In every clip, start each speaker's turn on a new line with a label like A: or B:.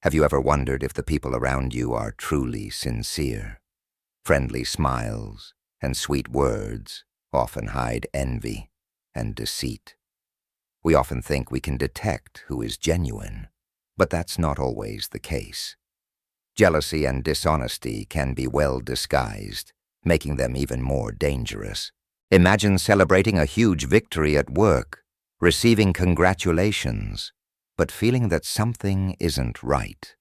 A: Have you ever wondered if the people around you are truly sincere? Friendly smiles and sweet words often hide envy and deceit. We often think we can detect who is genuine, but that's not always the case. Jealousy and dishonesty can be well disguised, making them even more dangerous. Imagine celebrating a huge victory at work, receiving congratulations, but feeling that something isn't right.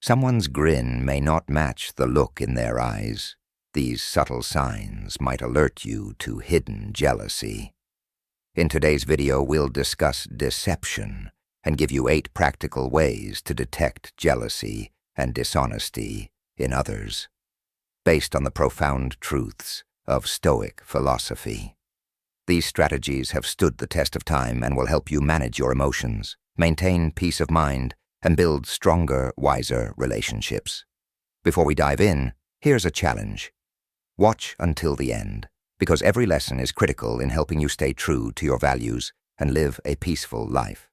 A: Someone's grin may not match the look in their eyes. These subtle signs might alert you to hidden jealousy. In today's video, we'll discuss deception and give you 8 practical ways to detect jealousy and dishonesty in others, based on the profound truths of Stoic philosophy. These strategies have stood the test of time and will help you manage your emotions, maintain peace of mind, and build stronger, wiser relationships. Before we dive in, here's a challenge. Watch until the end, because every lesson is critical in helping you stay true to your values and live a peaceful life.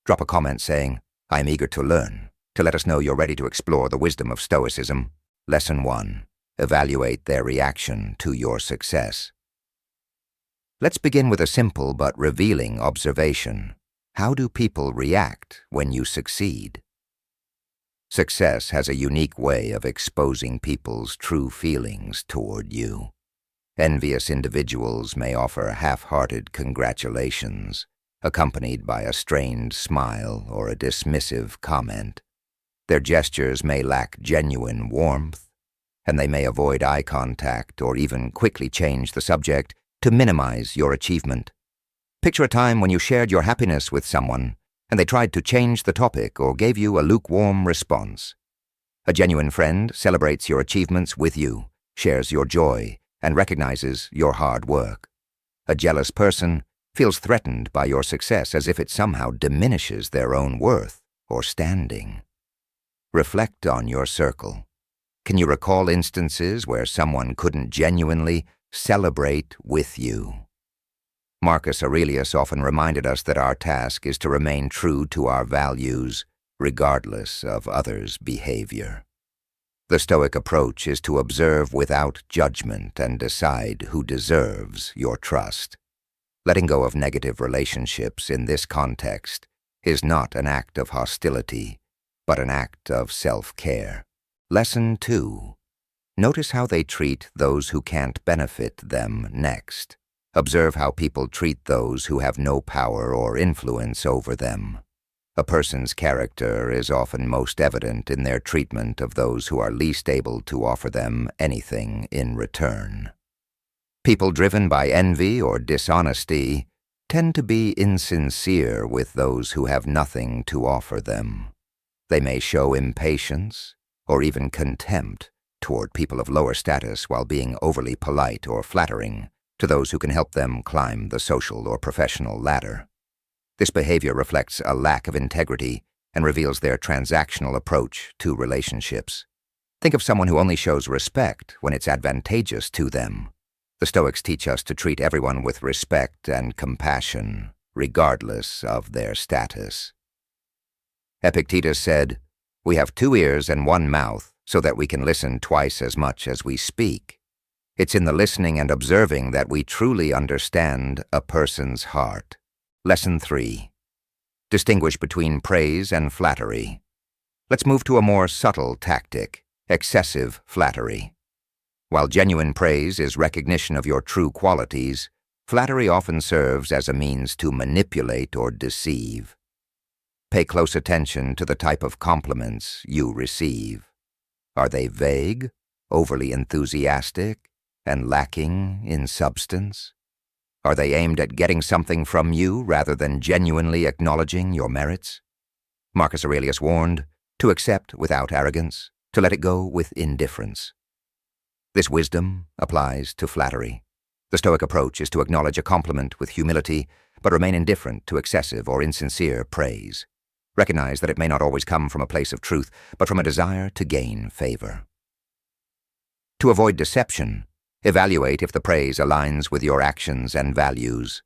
A: Drop a comment saying, "I'm eager to learn," to let us know you're ready to explore the wisdom of Stoicism. Lesson 1. Evaluate their reaction to your success. Let's begin with a simple but revealing observation. How do people react when you succeed? Success has a unique way of exposing people's true feelings toward you. Envious individuals may offer half-hearted congratulations, accompanied by a strained smile or a dismissive comment. Their gestures may lack genuine warmth, and they may avoid eye contact or even quickly change the subject to minimize your achievement. Picture a time when you shared your happiness with someone, and they tried to change the topic or gave you a lukewarm response. A genuine friend celebrates your achievements with you, shares your joy, and recognizes your hard work. A jealous person feels threatened by your success as if it somehow diminishes their own worth or standing. Reflect on your circle. Can you recall instances where someone couldn't genuinely celebrate with you? Marcus Aurelius often reminded us that our task is to remain true to our values, regardless of others' behavior. The Stoic approach is to observe without judgment and decide who deserves your trust. Letting go of negative relationships in this context is not an act of hostility, but an act of self-care. Lesson 2. Notice how they treat those who can't benefit them next. Observe how people treat those who have no power or influence over them. A person's character is often most evident in their treatment of those who are least able to offer them anything in return. People driven by envy or dishonesty tend to be insincere with those who have nothing to offer them. They may show impatience or even contempt toward people of lower status while being overly polite or flattering to those who can help them climb the social or professional ladder. This behavior reflects a lack of integrity and reveals their transactional approach to relationships. Think of someone who only shows respect when it's advantageous to them. The Stoics teach us to treat everyone with respect and compassion, regardless of their status. Epictetus said, "We have 2 ears and 1 mouth so that we can listen twice as much as we speak." It's in the listening and observing that we truly understand a person's heart. Lesson 3. Distinguish between praise and flattery. Let's move to a more subtle tactic, excessive flattery. While genuine praise is recognition of your true qualities, flattery often serves as a means to manipulate or deceive. Pay close attention to the type of compliments you receive. Are they vague, overly enthusiastic, and lacking in substance? Are they aimed at getting something from you rather than genuinely acknowledging your merits? Marcus Aurelius warned, to accept without arrogance, to let it go with indifference. This wisdom applies to flattery. The Stoic approach is to acknowledge a compliment with humility, but remain indifferent to excessive or insincere praise. Recognize that it may not always come from a place of truth, but from a desire to gain favor. To avoid deception, evaluate if the praise aligns with your actions and values.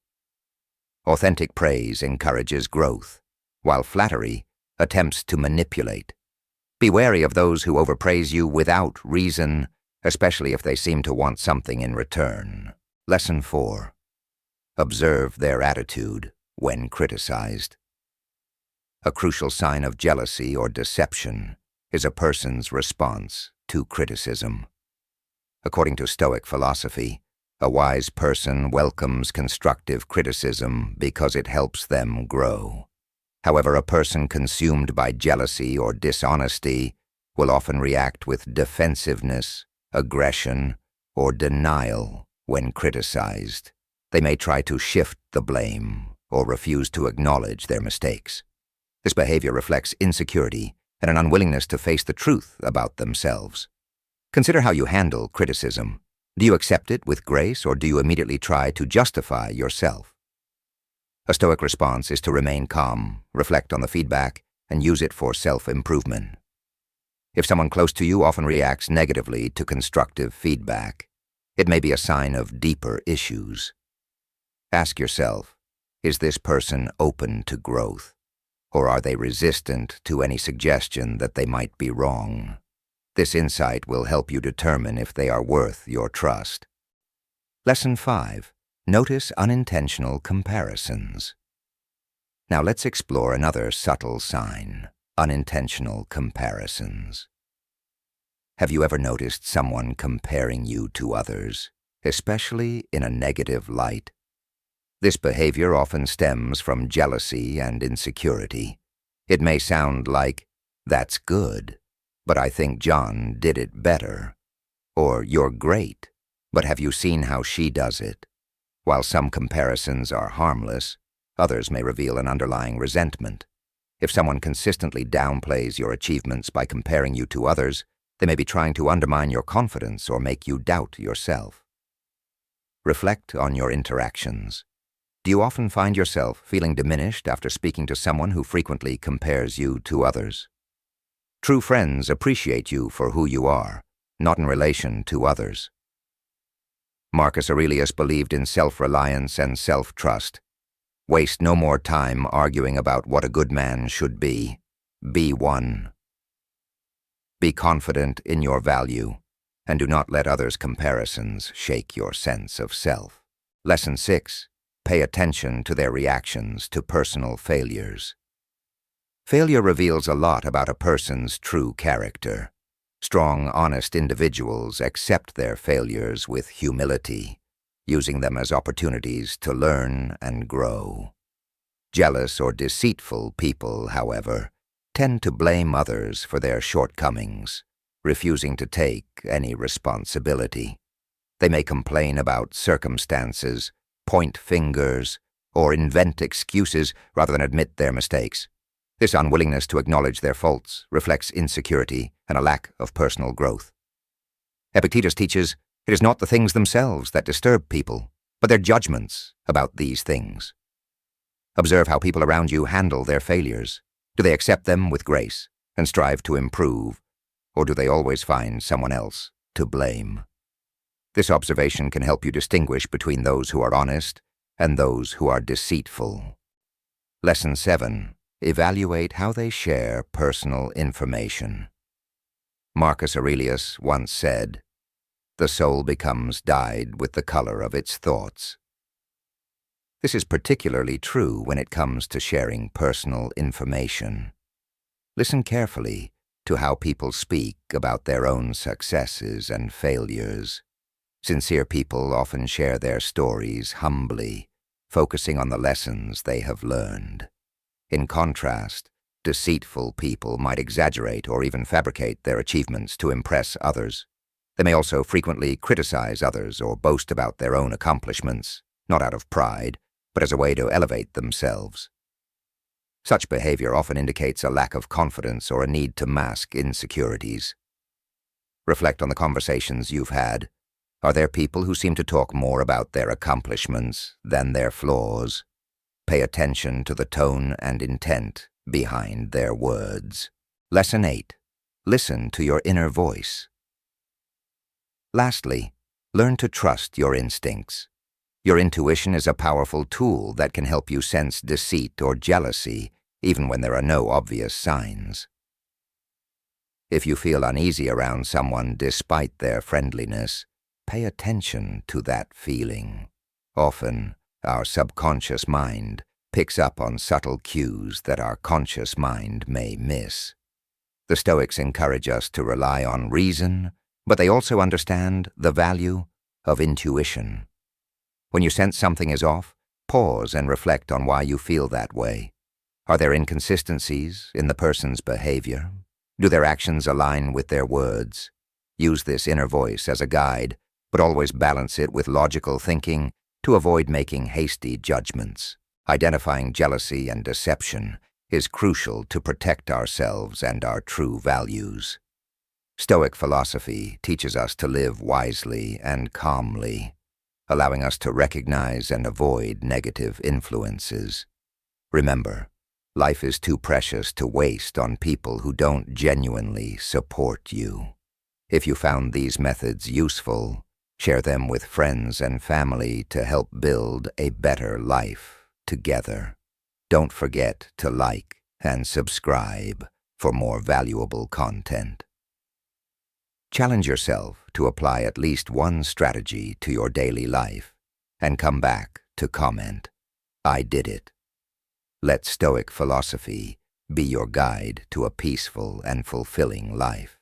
A: Authentic praise encourages growth, while flattery attempts to manipulate. Be wary of those who overpraise you without reason, especially if they seem to want something in return. Lesson 4. Observe their attitude when criticized. A crucial sign of jealousy or deception is a person's response to criticism. According to Stoic philosophy, a wise person welcomes constructive criticism because it helps them grow. However, a person consumed by jealousy or dishonesty will often react with defensiveness, aggression, or denial when criticized. They may try to shift the blame or refuse to acknowledge their mistakes. This behavior reflects insecurity and an unwillingness to face the truth about themselves. Consider how you handle criticism. Do you accept it with grace, or do you immediately try to justify yourself? A Stoic response is to remain calm, reflect on the feedback, and use it for self-improvement. If someone close to you often reacts negatively to constructive feedback, it may be a sign of deeper issues. Ask yourself, is this person open to growth, or are they resistant to any suggestion that they might be wrong? This insight will help you determine if they are worth your trust. Lesson 5. Notice unintentional comparisons. Now let's explore another subtle sign: unintentional comparisons. Have you ever noticed someone comparing you to others, especially in a negative light? This behavior often stems from jealousy and insecurity. It may sound like, "That's good, but I think John did it better," or "You're great, but have you seen how she does it?" While some comparisons are harmless, others may reveal an underlying resentment. If someone consistently downplays your achievements by comparing you to others, they may be trying to undermine your confidence or make you doubt yourself. Reflect on your interactions. Do you often find yourself feeling diminished after speaking to someone who frequently compares you to others? True friends appreciate you for who you are, not in relation to others. Marcus Aurelius believed in self-reliance and self-trust. Waste no more time arguing about what a good man should be. Be one. Be confident in your value, and do not let others' comparisons shake your sense of self. Lesson 6. Pay attention to their reactions to personal failures. Failure reveals a lot about a person's true character. Strong, honest individuals accept their failures with humility, using them as opportunities to learn and grow. Jealous or deceitful people, however, tend to blame others for their shortcomings, refusing to take any responsibility. They may complain about circumstances, point fingers, or invent excuses rather than admit their mistakes. This unwillingness to acknowledge their faults reflects insecurity and a lack of personal growth. Epictetus teaches, it is not the things themselves that disturb people, but their judgments about these things. Observe how people around you handle their failures. Do they accept them with grace and strive to improve, or do they always find someone else to blame? This observation can help you distinguish between those who are honest and those who are deceitful. Lesson 7. Evaluate how they share personal information. Marcus Aurelius once said, "The soul becomes dyed with the color of its thoughts." This is particularly true when it comes to sharing personal information. Listen carefully to how people speak about their own successes and failures. Sincere people often share their stories humbly, focusing on the lessons they have learned. In contrast, deceitful people might exaggerate or even fabricate their achievements to impress others. They may also frequently criticize others or boast about their own accomplishments, not out of pride, but as a way to elevate themselves. Such behavior often indicates a lack of confidence or a need to mask insecurities. Reflect on the conversations you've had. Are there people who seem to talk more about their accomplishments than their flaws? Pay attention to the tone and intent behind their words. Lesson 8. Listen to your inner voice. Lastly, learn to trust your instincts. Your intuition is a powerful tool that can help you sense deceit or jealousy, even when there are no obvious signs. If you feel uneasy around someone despite their friendliness, pay attention to that feeling. Often, our subconscious mind picks up on subtle cues that our conscious mind may miss. The Stoics encourage us to rely on reason, but they also understand the value of intuition. When you sense something is off, pause and reflect on why you feel that way. Are there inconsistencies in the person's behavior? Do their actions align with their words? Use this inner voice as a guide, but always balance it with logical thinking to avoid making hasty judgments. Identifying jealousy and deception is crucial to protect ourselves and our true values. Stoic philosophy teaches us to live wisely and calmly, allowing us to recognize and avoid negative influences. Remember, life is too precious to waste on people who don't genuinely support you. If you found these methods useful, share them with friends and family to help build a better life together. Don't forget to like and subscribe for more valuable content. Challenge yourself to apply at least one strategy to your daily life and come back to comment, "I did it." Let Stoic philosophy be your guide to a peaceful and fulfilling life.